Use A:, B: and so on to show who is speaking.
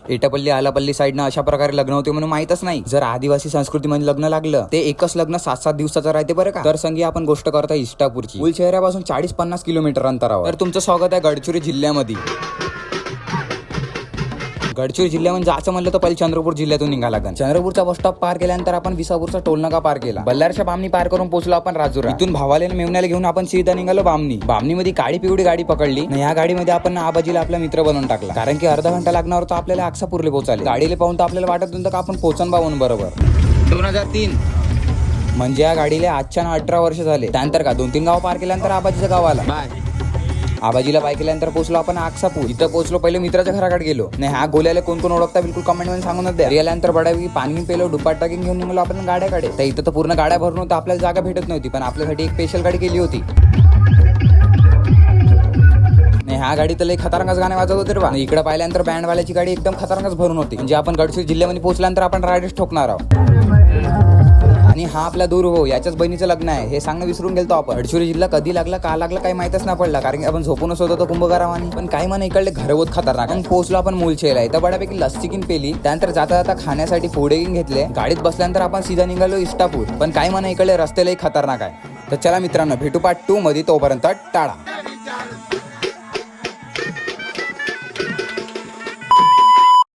A: एटापल्ली आलापल्ली साईडनं अशा प्रकारे लग्न होते म्हणून माहितच नाही. जर आदिवासी संस्कृतीमध्ये लग्न लागलं ते एकच लग्न 7-7 दिवसाचं राहते बरं का. तर संगी आपण गोष्ट करता इष्टापूरची. मूल शहरापासून 40-50 किलोमीटर अंतरावर. तर तुमचं स्वागत आहे गडचिरोली जिल्ह्यामध्ये. गडचिरोली जिल्ह्यामध्ये जायचं म्हणलं तर पहिले चंद्रपूर जिल्ह्यातून निघाला लागेल. चंद्रपूरचा बस स्टॉप पार केल्यानंतर आपण विसापूरचा टोलनाका पार केला. बल्लारच्या बामणी पार करून पोहोचलो आपण राजुरा. इथून भावाले मेवण्याला घेऊन आपण सीधा निघालो बामणी मध्ये काळी पिवळी गाडी पकडली. या गाडीमध्ये आपण आबाजीला आपला मित्र बनवून टाकला. कारण की अर्धा घंटा लागणार होता आपल्याला अक्सापूरला पोहोचायला. गाडीला पाहून तर आपल्याला वाटत होतं का आपण पोहोचन बावून बरोबर. 2003 म्हणजे या गाडीला आजच्या 18 वर्ष झाले. त्यानंतर का 2-3 गाव पार केल्यानंतर आबाजीचं गाव आला. आबाजीला बाय केल्यानंतर पोहोचलो आपण अक्सापूर. इथं पोहोचलो पहिले मित्राच्या घराकडे गेलो. नाही ह्या गोल्याला कोण ओळखता बिलकुल कमेंट मध्ये सांगून द्या. गेल्यानंतर बडावी पाणी पेलो दुपाट टाकीन घेऊन निघालो आपण गाड्याकडे. तर इथं तर पूर्ण गाड्या भरून होत्या. आपल्याला जागा भेटत नव्हती पण आपल्यासाठी एक स्पेशल गाडी केली होती. ह्या गाडी तर लई खतरनाक गाणे वाजवत होते रे बा. इकडे पाहिल्यानंतर बँडवाल्याची गाडी एकदम खतरनाक भरून होती. म्हणजे आपण गडचिरोली जिल्ह्यामध्ये पोहोचल्यानंतर आपण रायडर्स ठोकणार आहोत. आणि हा आपला दूर हो याच्याच बहिणीचं लग्न आहे हे सांगणं विसरून गेलतो आपण. गडचिरोली जिल्हा कधी लागला का लागला काही माहितच नाही पडला. कारण की आपण झोपूनच होतो कुंभकरावानी. पण काही म्हणा इकडले घर होत खतरनाक. मग पोहोचलो आपण मूलशेला. इथं बऱ्यापैकी लस्सी किन पेली. त्यानंतर जाता जाता खाण्यासाठी फोडे घेतले. गाडीत बसल्यानंतर आपण सीधा निघालो इष्टापूर. पण काही म्हणा इकडले रस्त्यालाही खतरनाक आहे. तर चला मित्रांनो भेटू पार्ट 2 मध्ये. तोपर्यंत टाळा.